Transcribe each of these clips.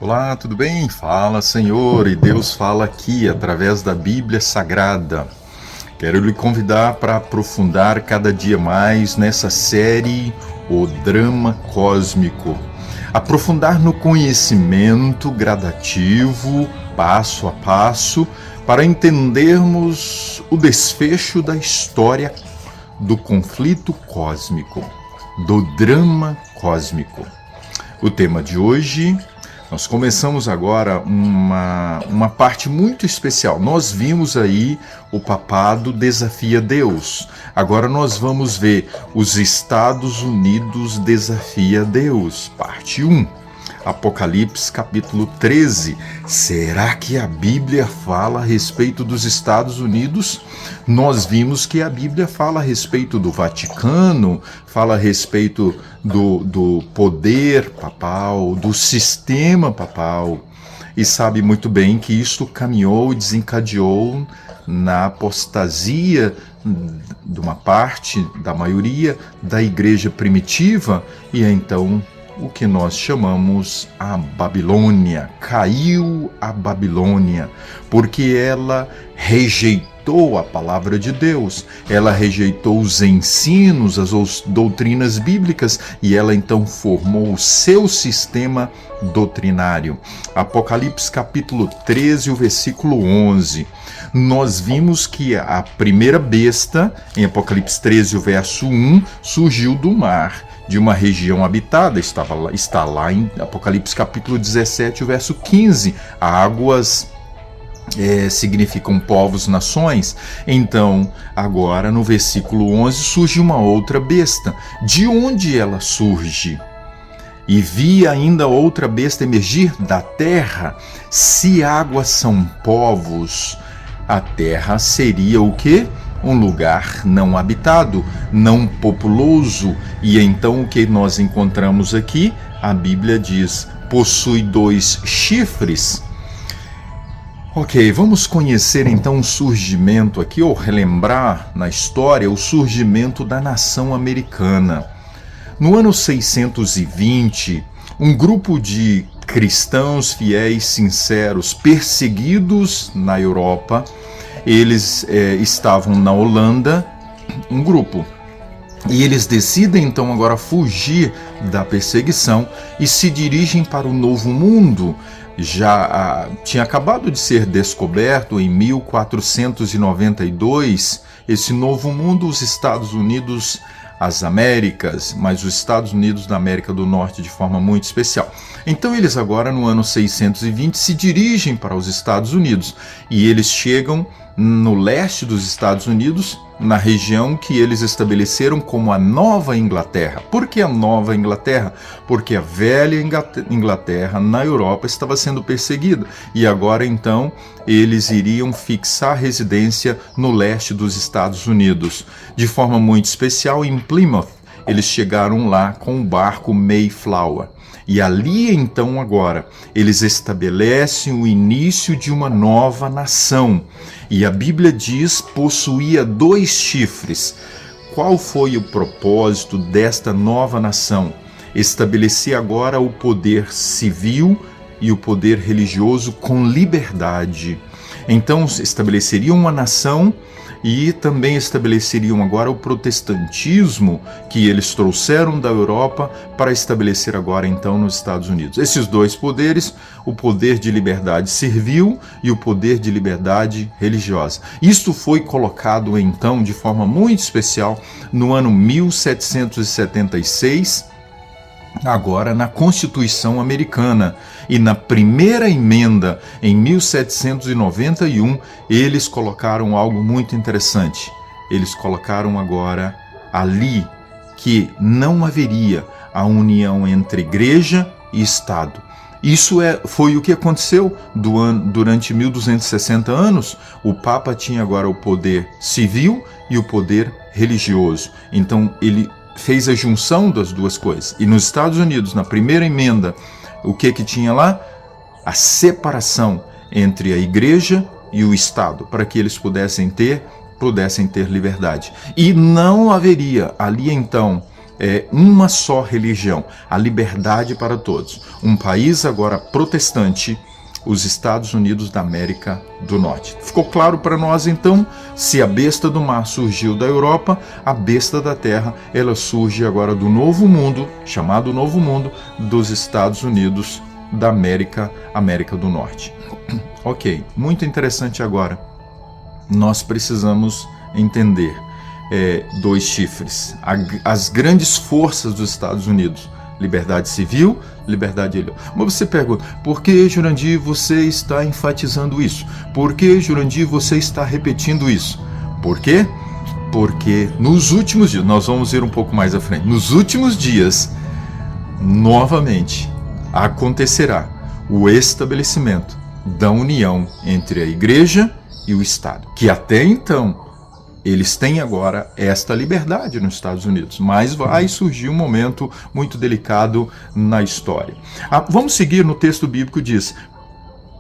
Olá, tudo bem? Fala, Senhor, e Deus fala aqui através da Bíblia Sagrada. Quero lhe convidar para aprofundar cada dia mais nessa série O Drama Cósmico. Aprofundar no conhecimento gradativo, passo a passo, para entendermos o desfecho da história do conflito cósmico, do drama cósmico. O tema de hoje, nós começamos agora uma parte muito especial. Nós vimos aí o papado desafia Deus. Agora nós vamos ver os Estados Unidos desafia Deus, parte 1. Apocalipse capítulo 13. Será que a Bíblia fala a respeito dos Estados Unidos? Nós vimos que a Bíblia fala a respeito do Vaticano, fala a respeito do poder papal, do sistema papal, e sabe muito bem que isto caminhou e desencadeou na apostasia de uma parte, da maioria, da igreja primitiva, e então o que nós chamamos a Babilônia. Caiu a Babilônia, porque ela rejeitou a palavra de Deus, ela rejeitou os ensinos, as doutrinas bíblicas, e ela então formou o seu sistema doutrinário. Apocalipse capítulo 13, o versículo 11. Nós vimos que a primeira besta, em Apocalipse 13, o verso 1, surgiu do mar, de uma região habitada, está lá em Apocalipse capítulo 17, o verso 15, águas significam povos, nações. Então, agora no versículo 11, surge uma outra besta. De onde ela surge? E vi ainda outra besta emergir da terra. Se águas são povos, a terra seria o quê? Um lugar não habitado, não populoso. E então o que nós encontramos aqui? A Bíblia diz, possui 2 chifres. Ok, vamos conhecer então o surgimento aqui, ou relembrar na história o surgimento da nação americana. No ano 620, um grupo de cristãos fiéis, sinceros, perseguidos na Europa, eles estavam na Holanda, um grupo, e eles decidem então agora fugir da perseguição e se dirigem para o Novo Mundo. Já tinha acabado de ser descoberto em 1492 esse Novo Mundo, os Estados Unidos, as Américas, mas os Estados Unidos da América do Norte de forma muito especial. Então eles agora no ano 620 se dirigem para os Estados Unidos e eles chegam no leste dos Estados Unidos, na região que eles estabeleceram como a Nova Inglaterra. Por que a Nova Inglaterra? Porque a velha Inglaterra na Europa estava sendo perseguida e agora então eles iriam fixar residência no leste dos Estados Unidos. De forma muito especial em Plymouth, eles chegaram lá com o barco Mayflower. E ali então agora eles estabelecem o início de uma nova nação. E a Bíblia diz possuía 2 chifres. Qual foi o propósito desta nova nação? Estabelecer agora o poder civil e o poder religioso com liberdade. Então estabeleceriam uma nação e também estabeleceriam agora o protestantismo que eles trouxeram da Europa para estabelecer agora então nos Estados Unidos. Esses 2 poderes, o poder de liberdade civil e o poder de liberdade religiosa. Isto foi colocado então de forma muito especial no ano 1776, agora na Constituição Americana. E na primeira emenda, em 1791, eles colocaram algo muito interessante. Eles colocaram agora ali que não haveria a união entre igreja e Estado. Isso foi o que aconteceu durante 1260 anos. O Papa tinha agora o poder civil e o poder religioso. Então ele fez a junção das 2 coisas. E nos Estados Unidos, na primeira emenda, o que tinha lá? A separação entre a igreja e o Estado, para que eles pudessem ter liberdade. E não haveria ali então uma só religião, a liberdade para todos. Um país agora protestante, os Estados Unidos da América do Norte. Ficou claro para nós então, se a besta do mar surgiu da Europa, a besta da terra, ela surge agora do novo mundo, chamado Novo Mundo, dos Estados Unidos da América do Norte. Ok, muito interessante agora. Nós precisamos entender dois chifres, as grandes forças dos Estados Unidos, liberdade civil, liberdade religiosa. Mas você pergunta, por que, Jurandir, você está enfatizando isso? Por que, Jurandir, você está repetindo isso? Por quê? Porque nos últimos dias, nós vamos ir um pouco mais à frente, nos últimos dias, novamente, acontecerá o estabelecimento da união entre a igreja e o Estado, que até então eles têm agora esta liberdade nos Estados Unidos, mas vai surgir um momento muito delicado na história. Vamos seguir no texto bíblico, diz,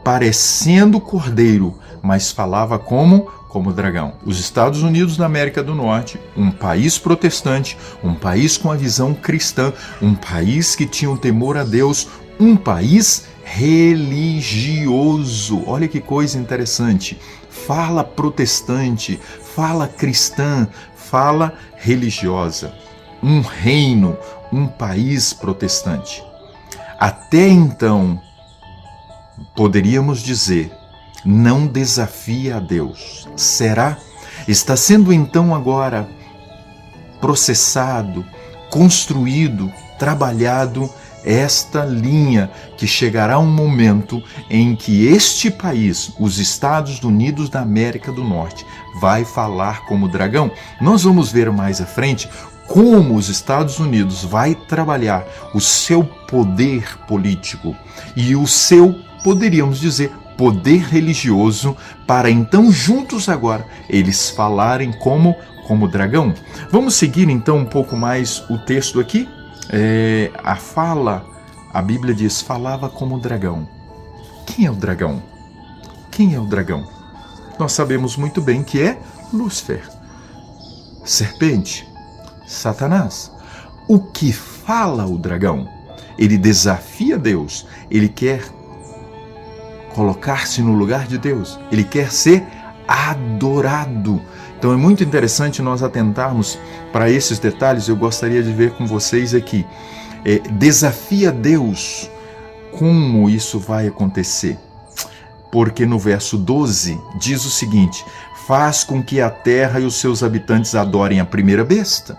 parecendo cordeiro, mas falava como dragão. Os Estados Unidos da América do Norte, um país protestante, um país com a visão cristã, um país que tinha um temor a Deus, um país religioso. Olha que coisa interessante. Fala protestante, fala cristã, fala religiosa. Um reino, um país protestante. Até então, poderíamos dizer, não desafia a Deus. Será? Está sendo então agora processado, construído, trabalhado esta linha, que chegará um momento em que este país, os Estados Unidos da América do Norte, vai falar como dragão. Nós vamos ver mais à frente como os Estados Unidos vai trabalhar o seu poder político e o seu, poderíamos dizer, poder religioso, para então juntos agora eles falarem como dragão. Vamos seguir então um pouco mais o texto aqui. A Bíblia diz, falava como dragão. Quem é o dragão? Quem é o dragão? Nós sabemos muito bem que é Lúcifer, serpente, Satanás. O que fala o dragão? Ele desafia Deus, ele quer colocar-se no lugar de Deus, ele quer ser adorado. Então é muito interessante nós atentarmos para esses detalhes. Eu gostaria de ver com vocês aqui. Desafia Deus. Como isso vai acontecer? Porque no verso 12 diz o seguinte, faz com que a terra e os seus habitantes adorem a primeira besta.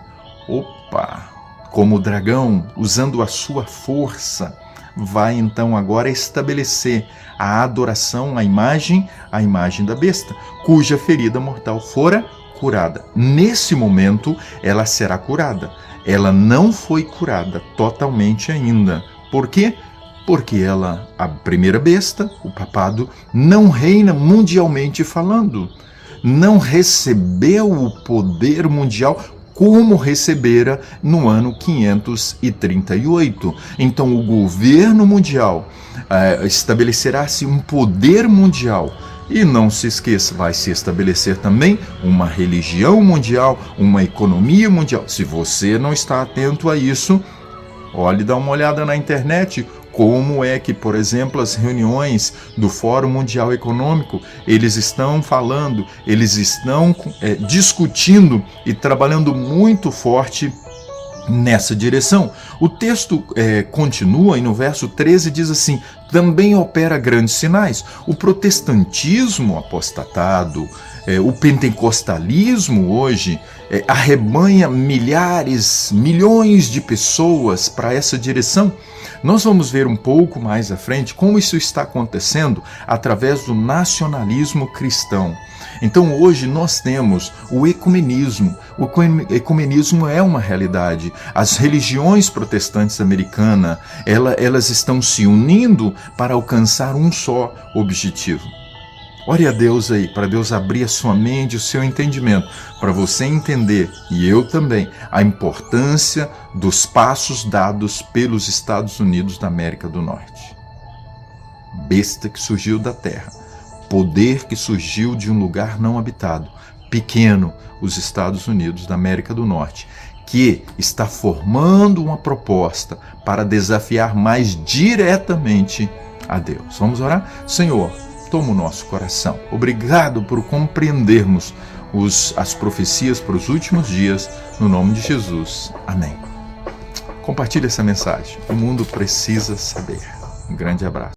Opa! Como o dragão, usando a sua força, vai então agora estabelecer a adoração à imagem da besta, cuja ferida mortal fora curada. Nesse momento, ela será curada. Ela não foi curada totalmente ainda. Por quê? Porque ela, a primeira besta, o papado, não reina mundialmente falando. Não recebeu o poder mundial como recebera no ano 538. Então o governo mundial estabelecerá-se um poder mundial. E não se esqueça, vai se estabelecer também uma religião mundial, uma economia mundial. Se você não está atento a isso, olhe, dá uma olhada na internet. Como é que, por exemplo, as reuniões do Fórum Mundial Econômico, eles estão falando, eles estão discutindo e trabalhando muito forte nessa direção. O texto continua e no verso 13 diz assim, também opera grandes sinais. O protestantismo apostatado, o pentecostalismo hoje, arrebanha milhões de pessoas para essa direção. Nós vamos ver um pouco mais à frente como isso está acontecendo através do nacionalismo cristão. Então hoje nós temos o ecumenismo. O ecumenismo é uma realidade. As religiões protestantes americanas, elas estão se unindo para alcançar um só objetivo. Ore a Deus aí, para Deus abrir a sua mente, o seu entendimento, para você entender, e eu também, a importância dos passos dados pelos Estados Unidos da América do Norte. Besta que surgiu da terra, poder que surgiu de um lugar não habitado, pequeno, os Estados Unidos da América do Norte, que está formando uma proposta para desafiar mais diretamente a Deus. Vamos orar? Senhor, toma o nosso coração. Obrigado por compreendermos as profecias para os últimos dias, no nome de Jesus. Amém. Compartilhe essa mensagem. O mundo precisa saber. Um grande abraço.